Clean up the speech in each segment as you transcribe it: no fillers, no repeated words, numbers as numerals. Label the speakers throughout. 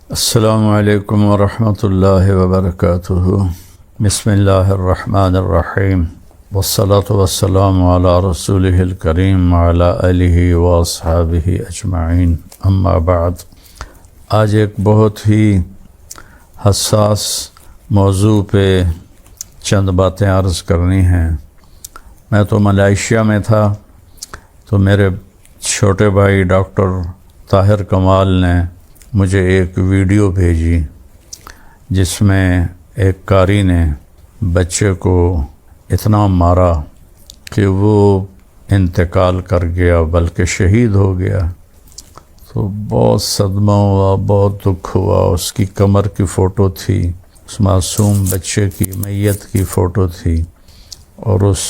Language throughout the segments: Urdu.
Speaker 1: السلام علیکم ورحمۃ اللہ وبرکاتہ۔ بسم اللہ الرحمن الرحیم، والصلاة والسلام علی رسولہ الکریم وعلی آلہ واصحابہ اجمعین، اما بعد۔ آج ایک بہت ہی حساس موضوع پہ چند باتیں عرض کرنی ہیں۔ میں تو ملائیشیا میں تھا، تو میرے چھوٹے بھائی ڈاکٹر طاہر کمال نے مجھے ایک ویڈیو بھیجی جس میں ایک قاری نے بچے کو اتنا مارا کہ وہ انتقال کر گیا، بلکہ شہید ہو گیا۔ تو بہت صدمہ ہوا، بہت دکھ ہوا۔ اس کی کمر کی فوٹو تھی، اس معصوم بچے کی میت کی فوٹو تھی، اور اس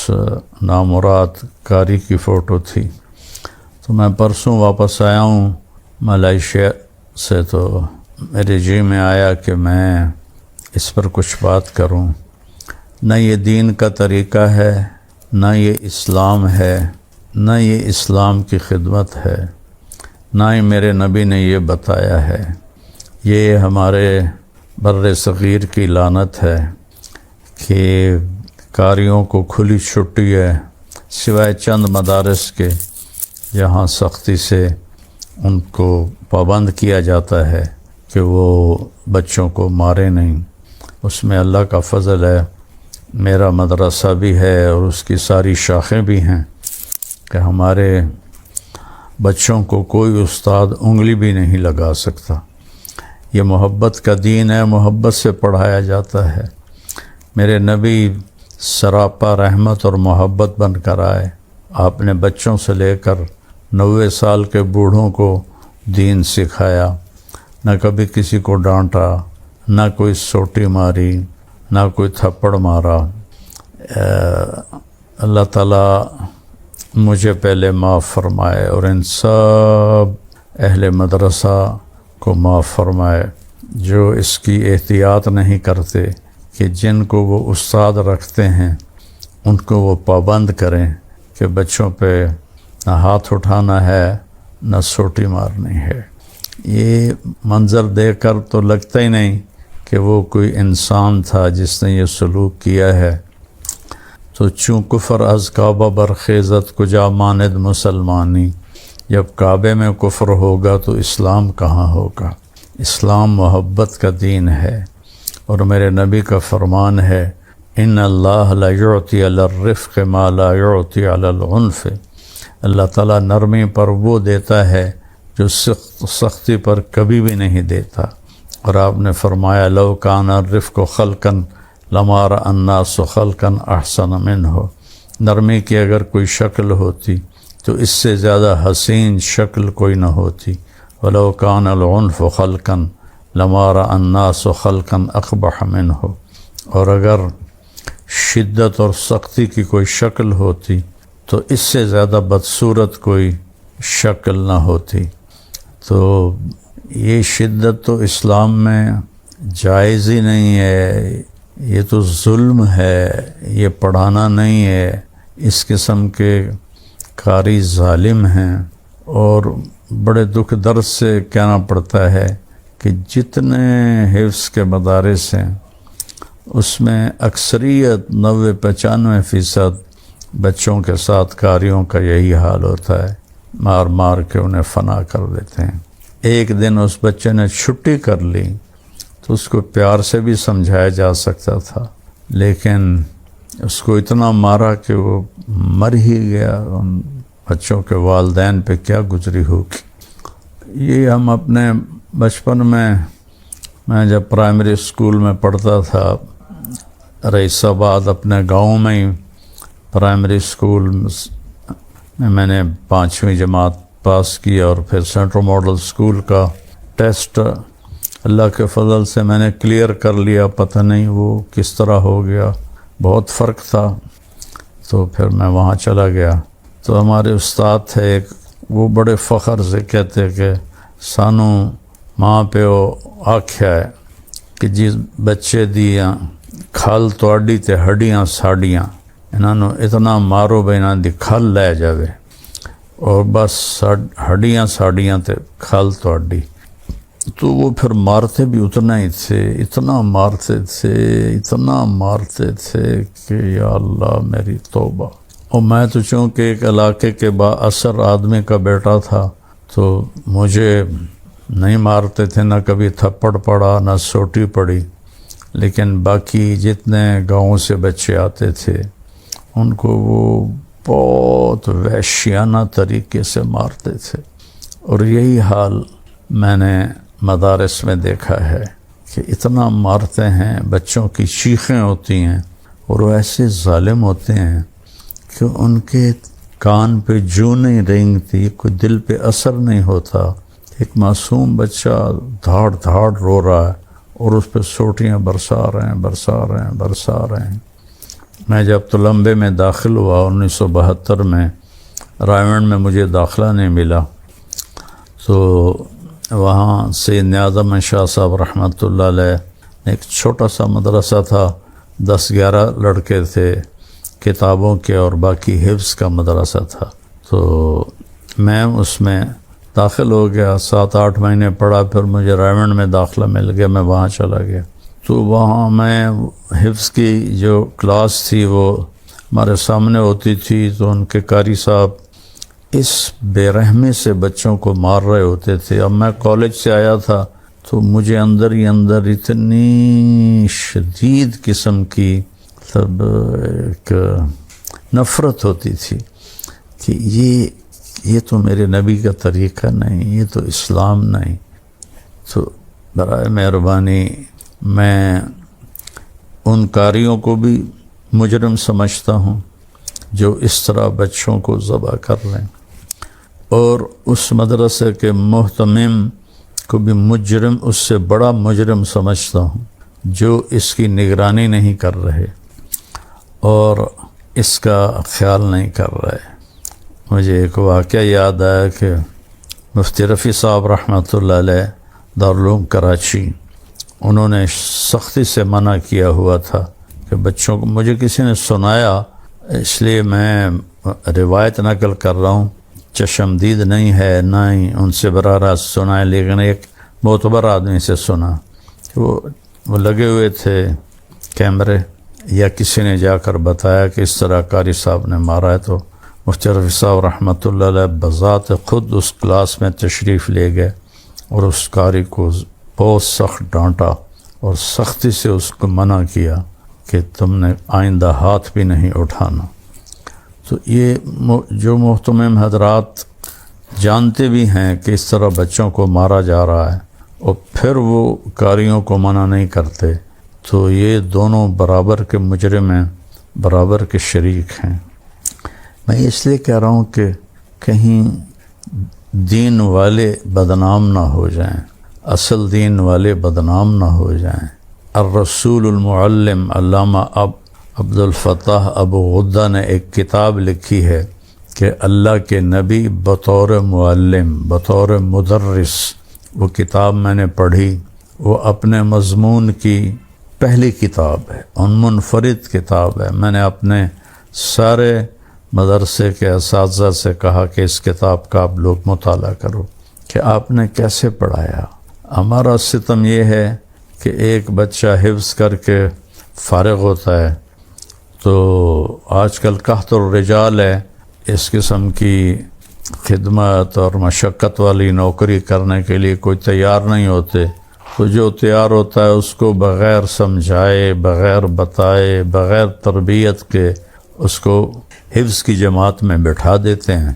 Speaker 1: نامراد قاری کی فوٹو تھی۔ تو میں پرسوں واپس آیا ہوں ملائیشیا سے، تو میرے جی میں آیا کہ میں اس پر کچھ بات کروں۔ نہ یہ دین کا طریقہ ہے، نہ یہ اسلام ہے، نہ یہ اسلام کی خدمت ہے، نہ ہی میرے نبی نے یہ بتایا ہے۔ یہ ہمارے بر صغیر کی لعنت ہے کہ قاریوں کو کھلی چھٹی ہے، سوائے چند مدارس کے جہاں سختی سے ان کو پابند کیا جاتا ہے کہ وہ بچوں کو مارے نہیں۔ اس میں اللہ کا فضل ہے، میرا مدرسہ بھی ہے اور اس کی ساری شاخیں بھی ہیں کہ ہمارے بچوں کو کوئی استاد انگلی بھی نہیں لگا سکتا۔ یہ محبت کا دین ہے، محبت سے پڑھایا جاتا ہے۔ میرے نبی سراپا رحمت اور محبت بن کر آئے۔ آپ نے بچوں سے لے کر 90 سال کے بوڑھوں کو دین سکھایا، نہ کبھی کسی کو ڈانٹا، نہ کوئی سوٹی ماری، نہ کوئی تھپڑ مارا۔ اللہ تعالیٰ مجھے پہلے معاف فرمائے اور ان سب اہل مدرسہ کو معاف فرمائے جو اس کی احتیاط نہیں کرتے کہ جن کو وہ استاد رکھتے ہیں ان کو وہ پابند کریں کہ بچوں پہ نہ ہاتھ اٹھانا ہے، نہ سوٹی مارنی ہے۔ یہ منظر دیکھ کر تو لگتا ہی نہیں کہ وہ کوئی انسان تھا جس نے یہ سلوک کیا ہے۔ تو چوں کفر از کعبہ برخیزت کجا ماند مسلمانی، جب کعبے میں کفر ہوگا تو اسلام کہاں ہوگا؟ اسلام محبت کا دین ہے، اور میرے نبی کا فرمان ہے ان اللہ لا یعطی علی الرفق ما لا یعطی علی العنف۔ اللہ تعالیٰ نرمی پر وہ دیتا ہے جو سختی پر کبھی بھی نہیں دیتا۔ اور آپ نے فرمایا لو کان الرفق خلقا لما رأى الناس خلقا احسن منہ۔ نرمی کی اگر کوئی شکل ہوتی تو اس سے زیادہ حسین شکل کوئی نہ ہوتی۔ ولو کان العنف خلقا لما رأى الناس خلقا اقبح منہ۔ اور اگر شدت اور سختی کی کوئی شکل ہوتی تو اس سے زیادہ بدصورت کوئی شکل نہ ہوتی۔ تو یہ شدت تو اسلام میں جائز ہی نہیں ہے، یہ تو ظلم ہے، یہ پڑھانا نہیں ہے۔ اس قسم کے قاری ظالم ہیں، اور بڑے دکھ درد سے کہنا پڑتا ہے کہ جتنے حفظ کے مدارس ہیں اس میں اکثریت 90-95% بچوں کے ساتھ قاریوں کا یہی حال ہوتا ہے، مار مار کے انہیں فنا کر دیتے ہیں۔ ایک دن اس بچے نے چھٹی کر لی تو اس کو پیار سے بھی سمجھایا جا سکتا تھا، لیکن اس کو اتنا مارا کہ وہ مر ہی گیا۔ ان بچوں کے والدین پہ کیا گزری ہوگی۔ یہ ہم اپنے بچپن میں جب پرائمری اسکول میں پڑھتا تھا، رئیس آباد اپنے گاؤں میں ہی پرائمری اسکول میں نے 5ویں جماعت پاس کی، اور پھر سینٹرل ماڈل اسکول کا ٹیسٹ اللہ کے فضل سے میں نے کلیئر کر لیا۔ پتہ نہیں وہ کس طرح ہو گیا، بہت فرق تھا۔ تو پھر میں وہاں چلا گیا، تو ہمارے استاد تھے ایک، وہ بڑے فخر سے کہتے کہ سانو ماں پیو آکھیا ہے کہ جس بچے دیاں کھل تواڈی تے ہڈیاں ساڈیاں، انہاں نو اتنا مارو بے انہاں دی کھل لے جاوے، اور بس ہڈیاں ساڈیاں تے کھل تواڈی۔ تو وہ پھر مارتے بھی اتنا ہی تھے، اتنا مارتے تھے کہ یا اللہ میری توبہ۔ اور میں تو چونکہ ایک علاقے کے با اثر آدمی کا بیٹا تھا تو مجھے نہیں مارتے تھے، نہ کبھی تھپڑ پڑا نہ سوٹی پڑی، لیکن باقی جتنے گاؤں سے بچے آتے تھے ان کو وہ بہت وحشیانہ طریقے سے مارتے تھے۔ اور یہی حال میں نے مدارس میں دیکھا ہے کہ اتنا مارتے ہیں، بچوں کی چیخیں ہوتی ہیں اور وہ ایسے ظالم ہوتے ہیں کہ ان کے کان پہ جو نہیں رینگتی، کوئی دل پہ اثر نہیں ہوتا۔ ایک معصوم بچہ دھاڑ دھاڑ رو رہا ہے اور اس پہ سوٹیاں برسا رہے ہیں۔ میں جب تلمبے میں داخل ہوا 1972 میں، رائے میں مجھے داخلہ نہیں ملا، تو وہاں سید نیاز احمد شاہ صاحب رحمۃ اللہ علیہ، ایک چھوٹا سا مدرسہ تھا، 10-11 لڑکے تھے، کتابوں کے اور باقی حفظ کا مدرسہ تھا۔ تو میں اس میں داخل ہو گیا، 7-8 مہینے پڑھا، پھر مجھے رائے میں داخلہ مل گیا، میں وہاں چلا گیا۔ تو وہاں میں حفظ کی جو کلاس تھی وہ ہمارے سامنے ہوتی تھی، تو ان کے قاری صاحب اس بے رحمی سے بچوں کو مار رہے ہوتے تھے۔ اب میں کالج سے آیا تھا تو مجھے اندر ہی اندر اتنی شدید قسم کی ایک نفرت ہوتی تھی کہ یہ تو میرے نبی کا طریقہ نہیں، یہ تو اسلام نہیں۔ تو برائے مہربانی میں ان قاریوں کو بھی مجرم سمجھتا ہوں جو اس طرح بچوں کو ذبح کر لیں، اور اس مدرسے کے محتمم کو بھی مجرم، اس سے بڑا مجرم سمجھتا ہوں جو اس کی نگرانی نہیں کر رہے اور اس کا خیال نہیں کر رہے۔ مجھے ایک واقعہ یاد آیا کہ مفتی رفیع صاحب رحمۃ اللہ علیہ دارالعلوم کراچی، انہوں نے سختی سے منع کیا ہوا تھا کہ بچوں کو، مجھے کسی نے سنایا اس لیے میں روایت نقل کر رہا ہوں، چشمدید نہیں ہے، نہ ہی ان سے براہ راست سنا ہے، لیکن ایک معتبر آدمی سے سنا کہ وہ لگے ہوئے تھے کیمرے، یا کسی نے جا کر بتایا کہ اس طرح قاری صاحب نے مارا ہے، تو مفتی رفیع صاحب رحمۃ اللہ علیہ بذات خود اس کلاس میں تشریف لے گئے اور اس قاری کو بہت سخت ڈانٹا اور سختی سے اس کو منع کیا کہ تم نے آئندہ ہاتھ بھی نہیں اٹھانا۔ تو یہ جو محتمم حضرات جانتے بھی ہیں کہ اس طرح بچوں کو مارا جا رہا ہے اور پھر وہ قاریوں کو منع نہیں کرتے، تو یہ دونوں برابر کے مجرم ہیں، برابر کے شریک ہیں۔ میں اس لیے کہہ رہا ہوں کہ کہیں دین والے بدنام نہ ہو جائیں، اصل دین والے بدنام نہ ہو جائیں۔ الرسول المعلم، علامہ عبد الفتاح ابو غدہ نے ایک کتاب لکھی ہے کہ اللہ کے نبی بطور معلم، بطور مدرس، وہ کتاب میں نے پڑھی، وہ اپنے مضمون کی پہلی کتاب ہے، منفرد کتاب ہے۔ میں نے اپنے سارے مدرسے کے اساتذہ سے کہا کہ اس کتاب کا آپ لوگ مطالعہ کرو کہ آپ نے کیسے پڑھایا۔ ہمارا ستم یہ ہے کہ ایک بچہ حفظ کر کے فارغ ہوتا ہے، تو آج کل قحط الرجال ہے، اس قسم کی خدمت اور مشقت والی نوکری کرنے کے لیے کوئی تیار نہیں ہوتے، تو جو تیار ہوتا ہے اس کو بغیر سمجھائے، بغیر بتائے، بغیر تربیت کے اس کو حفظ کی جماعت میں بٹھا دیتے ہیں،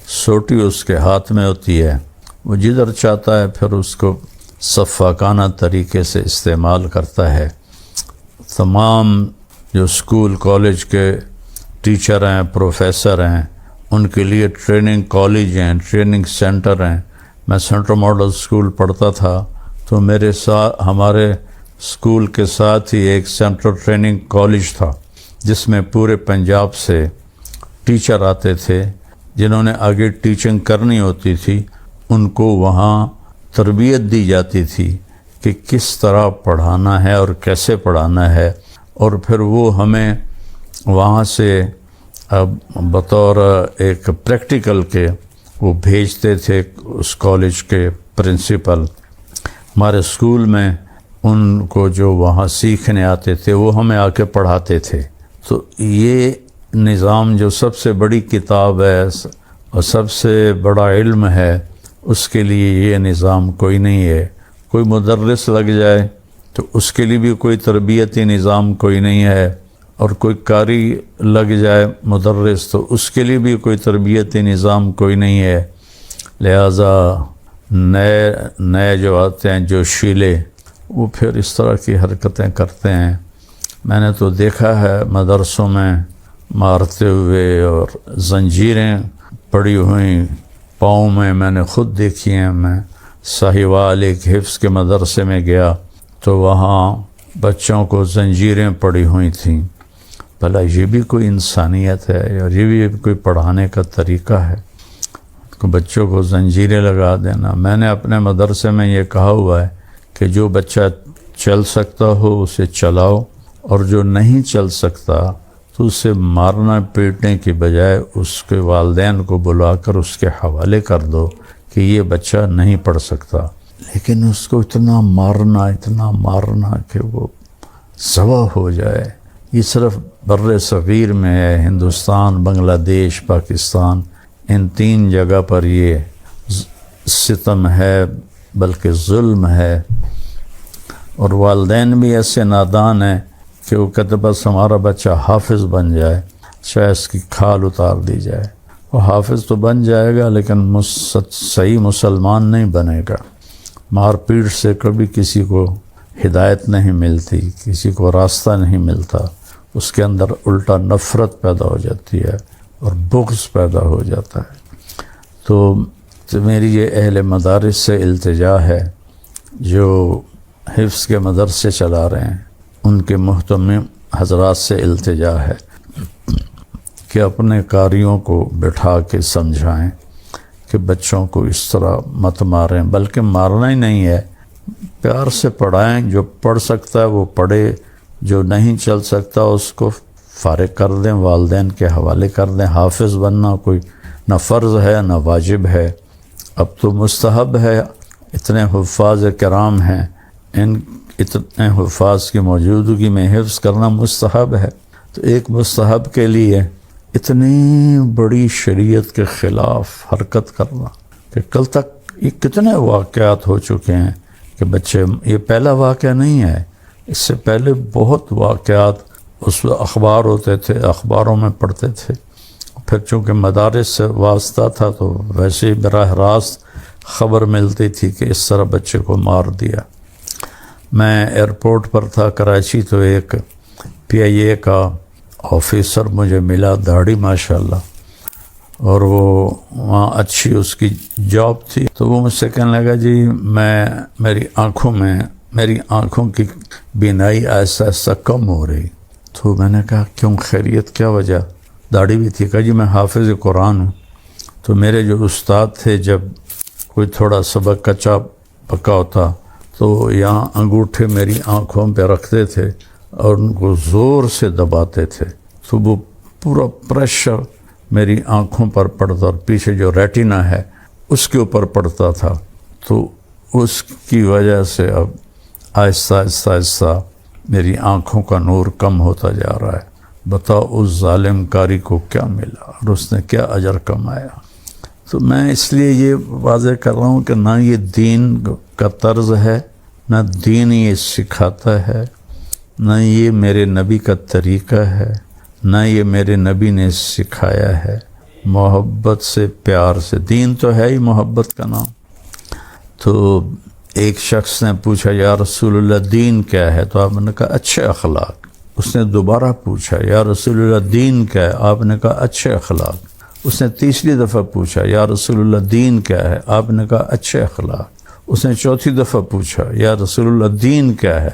Speaker 1: سوٹی اس کے ہاتھ میں ہوتی ہے، وہ جدھر چاہتا ہے پھر اس کو سفاکانہ طریقے سے استعمال کرتا ہے۔ تمام جو اسکول کالج کے ٹیچر ہیں، پروفیسر ہیں، ان کے لیے ٹریننگ کالج ہیں، ٹریننگ سینٹر ہیں۔ میں سینٹرل ماڈل اسکول پڑھتا تھا تو میرے ساتھ، ہمارے اسکول کے ساتھ ہی ایک سینٹرل ٹریننگ کالج تھا جس میں پورے پنجاب سے ٹیچر آتے تھے، جنہوں نے آگے ٹیچنگ کرنی ہوتی تھی، ان کو وہاں تربیت دی جاتی تھی کہ کس طرح پڑھانا ہے اور کیسے پڑھانا ہے، اور پھر وہ ہمیں وہاں سے بطور ایک پریکٹیکل کے وہ بھیجتے تھے اس کالج کے پرنسپل ہمارے اسکول میں ان کو جو وہاں سیکھنے آتے تھے وہ ہمیں آ کے پڑھاتے تھے. تو یہ نظام جو سب سے بڑی کتاب ہے اور سب سے بڑا علم ہے، اس کے لیے یہ نظام کوئی نہیں ہے. کوئی مدرس لگ جائے تو اس کے لیے بھی کوئی تربیتی نظام کوئی نہیں ہے، اور کوئی قاری لگ جائے مدرس تو اس کے لیے بھی کوئی تربیتی نظام کوئی نہیں ہے. لہٰذا نئے جو آتے ہیں جو شیلے، وہ پھر اس طرح کی حرکتیں کرتے ہیں. میں نے تو دیکھا ہے مدرسوں میں مارتے ہوئے اور زنجیریں پڑی ہوئی پاؤں میں نے خود دیکھی ہیں. میں ساہیوال ایک حفظ کے مدرسے میں گیا تو وہاں بچوں کو زنجیریں پڑی ہوئی تھیں. بھلا یہ بھی کوئی انسانیت ہے، اور یہ بھی کوئی پڑھانے کا طریقہ ہے؟ بچوں کو زنجیریں لگا دینا. میں نے اپنے مدرسے میں یہ کہا ہوا ہے کہ جو بچہ چل سکتا ہو اسے چلاؤ، اور جو نہیں چل سکتا تو اسے مارنا پیٹنے کی بجائے اس کے والدین کو بلا کر اس کے حوالے کر دو کہ یہ بچہ نہیں پڑھ سکتا. لیکن اس کو اتنا مارنا کہ وہ ذبح ہو جائے. یہ صرف بر صغیر میں ہے، ہندوستان، بنگلہ دیش، پاکستان، ان 3 جگہ پر یہ ستم ہے، بلکہ ظلم ہے. اور والدین بھی ایسے نادان ہیں کہ وہ کہتے بس ہمارا بچہ حافظ بن جائے، چاہے اس کی کھال اتار دی جائے. وہ حافظ تو بن جائے گا لیکن صحیح مسلمان نہیں بنے گا. مار پیٹ سے کبھی کسی کو ہدایت نہیں ملتی، کسی کو راستہ نہیں ملتا. اس کے اندر الٹا نفرت پیدا ہو جاتی ہے اور بغض پیدا ہو جاتا ہے. تو میری یہ اہل مدارس سے التجا ہے جو حفظ کے مدرسے چلا رہے ہیں، ان کے محتمم حضرات سے التجا ہے کہ اپنے قاریوں کو بٹھا کے سمجھائیں کہ بچوں کو اس طرح مت ماریں، بلکہ مارنا ہی نہیں ہے، پیار سے پڑھائیں. جو پڑھ سکتا ہے وہ پڑھے، جو نہیں چل سکتا اس کو فارغ کر دیں، والدین کے حوالے کر دیں. حافظ بننا کوئی نہ فرض ہے نہ واجب ہے، اب تو مستحب ہے. اتنے حفاظ کرام ہیں، اتنے حفاظ کی موجودگی میں حفظ کرنا مستحب ہے. تو ایک مستحب کے لیے اتنی بڑی شریعت کے خلاف حرکت کرنا کہ کل تک یہ کتنے واقعات ہو چکے ہیں کہ بچے، یہ پہلا واقعہ نہیں ہے، اس سے پہلے بہت واقعات اس وقت اخبار ہوتے تھے، اخباروں میں پڑھتے تھے. پھر چونکہ مدارس سے واسطہ تھا تو ویسے ہی براہ راست خبر ملتی تھی کہ اس طرح بچے کو مار دیا. میں ایئرپورٹ پر تھا کراچی، تو ایک PIA کا آفیسر مجھے ملا، داڑھی ماشاءاللہ، اور وہ وہاں اچھی اس کی جاب تھی. تو وہ مجھ سے کہنے لگا جی میری آنکھوں کی بینائی ایسا ایسا کم ہو رہی. تو میں نے کہا کیوں، خیریت، کیا وجہ؟ داڑھی بھی تھی. کہا جی میں حافظ قرآن ہوں، تو میرے جو استاد تھے جب کوئی تھوڑا سبق کچا پکا ہوتا تو یہاں انگوٹھے میری آنکھوں پہ رکھتے تھے اور ان کو زور سے دباتے تھے، تو وہ پورا پریشر میری آنکھوں پر پڑتا اور پیچھے جو ریٹینا ہے اس کے اوپر پڑتا تھا. تو اس کی وجہ سے اب آہستہ آہستہ آہستہ میری آنکھوں کا نور کم ہوتا جا رہا ہے. بتاؤ اس ظالم کاری کو کیا ملا اور اس نے کیا اجر کمایا. تو میں اس لیے یہ واضح کر رہا ہوں کہ نہ یہ دین کا طرز ہے، نہ دین یہ سکھاتا ہے، نہ یہ میرے نبی کا طریقہ ہے، نہ یہ میرے نبی نے سکھایا ہے. محبت سے، پیار سے، دین تو ہے ہی محبت کا نام. تو ایک شخص نے پوچھا یا رسول اللہ دین کیا ہے؟ تو آپ نے کہا اچھے اخلاق. اس نے دوبارہ پوچھا یا رسول اللہ دین کیا ہے؟ آپ نے کہا اچھے اخلاق. اس نے تیسری دفعہ پوچھا یا رسول اللہ دین کیا ہے؟ آپ نے کہا اچھے اخلاق. اس نے چوتھی دفعہ پوچھا یا رسول اللہ دین کیا ہے؟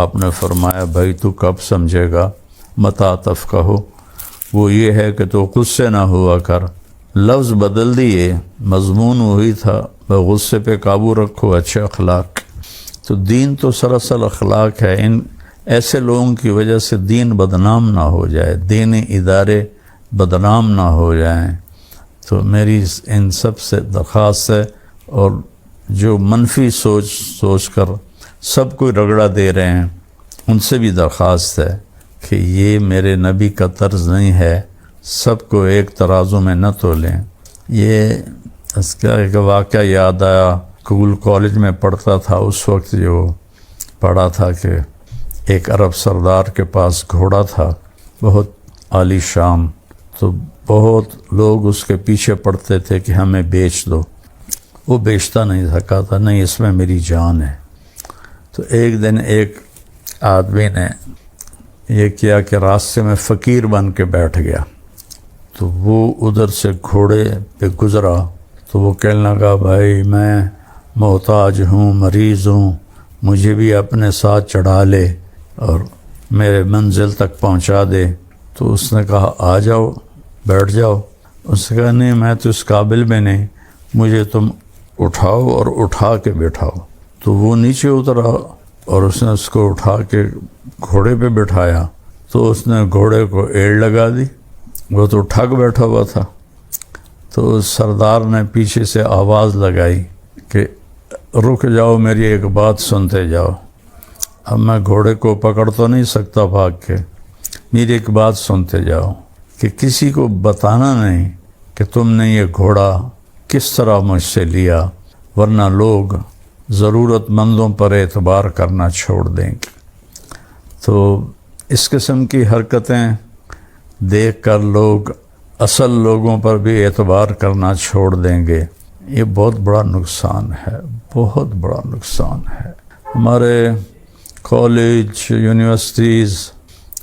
Speaker 1: آپ نے فرمایا بھائی تو کب سمجھے گا، متعاطف کہو، وہ یہ ہے کہ تو غصے نہ ہوا کر. لفظ بدل دیے، مضمون وہی تھا، غصے پہ قابو رکھو، اچھے اخلاق. تو دین تو سراسر اخلاق ہے. ان ایسے لوگوں کی وجہ سے دین بدنام نہ ہو جائے، دینی ادارے بدنام نہ ہو جائیں. تو میری ان سب سے درخواست ہے، اور جو منفی سوچ کر سب کو رگڑا دے رہے ہیں، ان سے بھی درخواست ہے کہ یہ میرے نبی کا طرز نہیں ہے، سب کو ایک ترازو میں نہ تولیں۔ یہ اس کا ایک واقعہ یاد آیا، اسکول کالج میں پڑھتا تھا اس وقت، جو پڑھا تھا کہ ایک عرب سردار کے پاس گھوڑا تھا بہت عالی شان، تو بہت لوگ اس کے پیچھے پڑتے تھے کہ ہمیں بیچ دو، وہ بیچتا نہیں تھا، کہا تھا نہیں اس میں میری جان ہے۔ تو ایک دن ایک آدمی نے یہ کیا کہ راستے میں فقیر بن کے بیٹھ گیا، تو وہ ادھر سے گھوڑے پہ گزرا تو وہ کہنے لگا بھائی میں محتاج ہوں، مریض ہوں، مجھے بھی اپنے ساتھ چڑھا لے اور میرے منزل تک پہنچا دے۔ تو اس نے کہا آ جاؤ، بیٹھ جاؤ۔ اس نے کہا نہیں میں تو اس قابل میں نہیں، مجھے تم اٹھاؤ اور اٹھا کے بٹھاؤ۔ تو وہ نیچے اترا اور اس نے اس کو اٹھا کے گھوڑے پہ بٹھایا، تو اس نے گھوڑے کو ایڑ لگا دی، وہ تو ٹھگ بیٹھا ہوا تھا۔ تو سردار نے پیچھے سے آواز لگائی کہ رک جاؤ، میری ایک بات سنتے جاؤ۔ اب میں گھوڑے کو پکڑ تو نہیں سکتا بھاگ کے، میری ایک بات سنتے جاؤ کہ کسی کو بتانا نہیں کہ تم نے یہ گھوڑا کس طرح مجھ سے لیا، ورنہ لوگ ضرورت مندوں پر اعتبار کرنا چھوڑ دیں گے۔ تو اس قسم کی حرکتیں دیکھ کر لوگ اصل لوگوں پر بھی اعتبار کرنا چھوڑ دیں گے، یہ بہت بڑا نقصان ہے، بہت بڑا نقصان ہے۔ ہمارے کالج یونیورسٹیز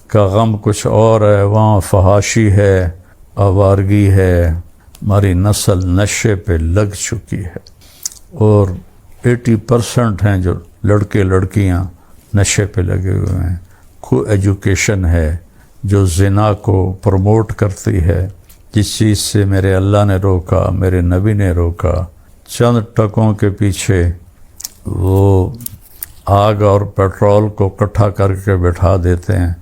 Speaker 1: کا غم کچھ اور ہے، وہاں فحاشی ہے، آوارگی ہے، ہماری نسل نشے پہ لگ چکی ہے، اور 80% ہیں جو لڑکے لڑکیاں نشے پہ لگے ہوئے ہیں۔ کو ایجوکیشن ہے جو زنا کو پروموٹ کرتی ہے، جس چیز سے میرے اللہ نے روکا، میرے نبی نے روکا۔ چند ٹکوں کے پیچھے وہ آگ اور پیٹرول کو اکٹھا کر کے بٹھا دیتے ہیں۔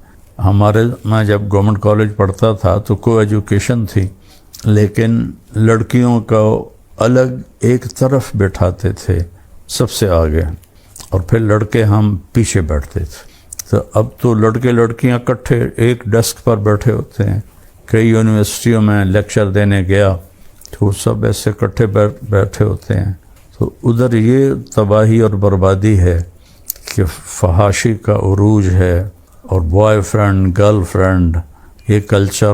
Speaker 1: میں جب گورنمنٹ کالج پڑھتا تھا تو کو ایجوکیشن تھی، لیکن لڑکیوں کو الگ ایک طرف بٹھاتے تھے سب سے آگے، اور پھر لڑکے ہم پیچھے بیٹھتے تھے۔ تو اب تو لڑکے لڑکیاں اکٹھے ایک ڈیسک پر بیٹھے ہوتے ہیں۔ کئی یونیورسٹیوں میں لیکچر دینے گیا تو وہ سب ایسے اکٹھے بیٹھے ہوتے ہیں۔ تو ادھر یہ تباہی اور بربادی ہے کہ فحاشی کا عروج ہے، اور بوائے فرینڈ گرل فرینڈ یہ کلچر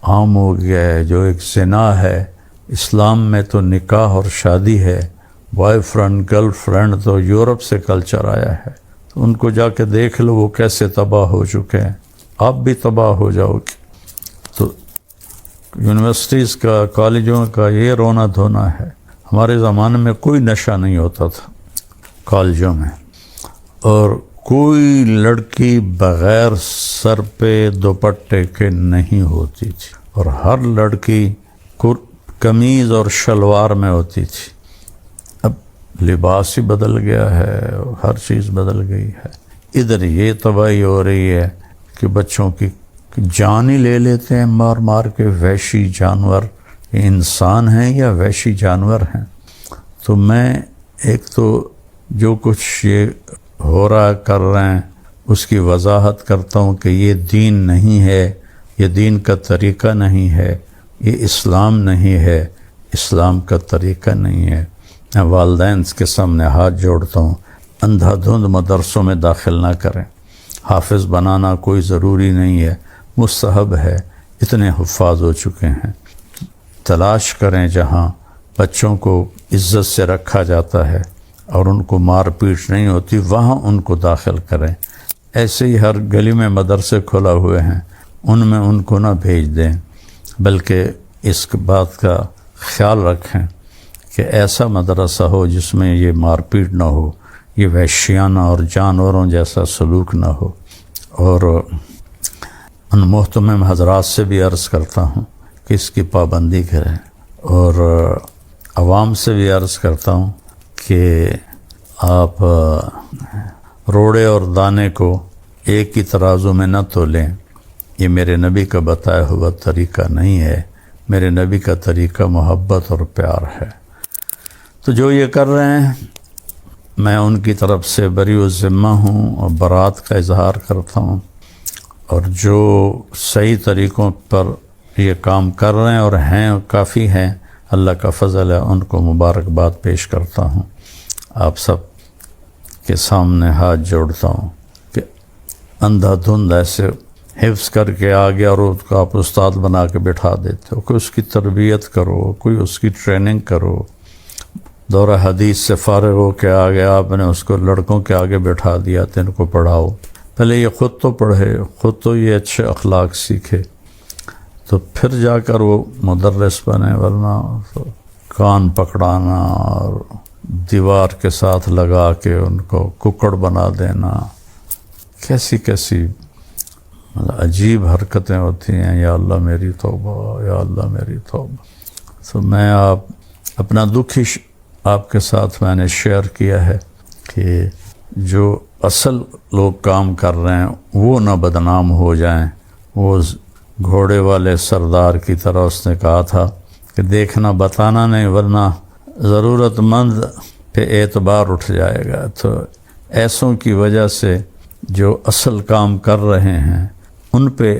Speaker 1: عام ہو گیا ہے، جو ایک زنا ہے۔ اسلام میں تو نکاح اور شادی ہے، بوائے فرینڈ گرل فرینڈ تو یورپ سے کلچر آیا ہے۔ تو ان کو جا کے دیکھ لو وہ کیسے تباہ ہو چکے ہیں، آپ بھی تباہ ہو جاؤ گے۔ تو یونیورسٹیز کا، کالجوں کا یہ رونا دھونا ہے۔ ہمارے زمانے میں کوئی نشہ نہیں ہوتا تھا کالجوں میں، اور کوئی لڑکی بغیر سر پہ دوپٹے کے نہیں ہوتی تھی، اور ہر لڑکی قمیض اور شلوار میں ہوتی تھی۔ اب لباس ہی بدل گیا ہے، ہر چیز بدل گئی ہے۔ ادھر یہ تباہی ہو رہی ہے کہ بچوں کی جان ہی لے لیتے ہیں مار مار کے، وحشی جانور۔ یہ انسان ہیں یا وحشی جانور ہیں؟ تو میں ایک تو جو کچھ یہ ہو رہا کر رہے ہیں اس کی وضاحت کرتا ہوں کہ یہ دین نہیں ہے، یہ دین کا طریقہ نہیں ہے، یہ اسلام نہیں ہے، اسلام کا طریقہ نہیں ہے۔ میں والدین کے سامنے ہاتھ جوڑتا ہوں، اندھا دھند مدرسوں میں داخل نہ کریں۔ حافظ بنانا کوئی ضروری نہیں ہے، مستحب ہے، اتنے حفاظ ہو چکے ہیں۔ تلاش کریں جہاں بچوں کو عزت سے رکھا جاتا ہے اور ان کو مار پیٹ نہیں ہوتی، وہاں ان کو داخل کریں۔ ایسے ہی ہر گلی میں مدرسے کھلا ہوئے ہیں، ان میں ان کو نہ بھیج دیں، بلکہ اس بات کا خیال رکھیں کہ ایسا مدرسہ ہو جس میں یہ مار پیٹ نہ ہو، یہ وحشیانہ اور جانوروں جیسا سلوک نہ ہو۔ اور ان محتمم حضرات سے بھی عرض کرتا ہوں کہ اس کی پابندی کریں، اور عوام سے بھی عرض کرتا ہوں کہ آپ روڑے اور دانے کو ایک ہی ترازو میں نہ تولیں۔ یہ میرے نبی کا بتایا ہوا طریقہ نہیں ہے، میرے نبی کا طریقہ محبت اور پیار ہے۔ تو جو یہ کر رہے ہیں میں ان کی طرف سے بری الذمہ ہوں اور برات کا اظہار کرتا ہوں، اور جو صحیح طریقوں پر یہ کام کر رہے ہیں اور ہیں کافی ہیں، اللہ کا فضل ہے، ان کو مبارکباد پیش کرتا ہوں۔ آپ سب کے سامنے ہاتھ جوڑتا ہوں کہ اندھا دھند ایسے حفظ کر کے آگے اور اس کو آپ استاد بنا کے بٹھا دیتے ہو، کہ اس کی تربیت کرو، کوئی اس کی ٹریننگ کرو۔ دورہ حدیث سے فارغ ہو کے آگے آپ نے اس کو لڑکوں کے آگے بٹھا دیا تو ان کو پڑھاؤ، پہلے یہ خود تو پڑھے، خود تو یہ اچھے اخلاق سیکھے، تو پھر جا کر وہ مدرس بنے، ورنہ تو کان پکڑانا اور دیوار کے ساتھ لگا کے ان کو ککڑ بنا دینا، کیسی کیسی عجیب حرکتیں ہوتی ہیں۔ یا اللہ میری توبہ، یا اللہ میری توبہ۔ تو میں اپنا دکھ ہی آپ کے ساتھ میں نے شیئر کیا ہے کہ جو اصل لوگ کام کر رہے ہیں وہ نہ بدنام ہو جائیں۔ وہ گھوڑے والے سردار کی طرح اس نے کہا تھا کہ دیکھنا بتانا نہیں، ورنہ ضرورت مند پہ اعتبار اٹھ جائے گا۔ تو ایسوں کی وجہ سے جو اصل کام کر رہے ہیں ان پہ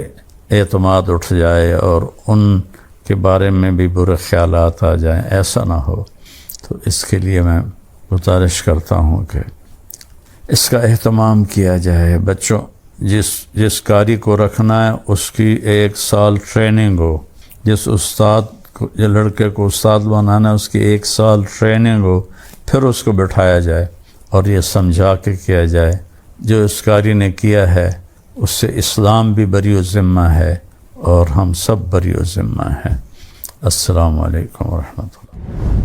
Speaker 1: اعتماد اٹھ جائے اور ان کے بارے میں بھی برے خیالات آ جائیں، ایسا نہ ہو۔ تو اس کے لیے میں گزارش کرتا ہوں کہ اس کا اہتمام کیا جائے۔ بچوں جس قاری کو رکھنا ہے اس کی 1 سال ٹریننگ ہو، جس استاد کو، جو لڑکے کو استاد بنانا ہے اس کی 1 سال ٹریننگ ہو، پھر اس کو بٹھایا جائے اور یہ سمجھا کے کیا جائے جو اس قاری نے کیا ہے اس سے اسلام بھی بری الذمہ ہے اور ہم سب بری الذمہ ہیں۔ السلام علیکم ورحمۃ اللہ۔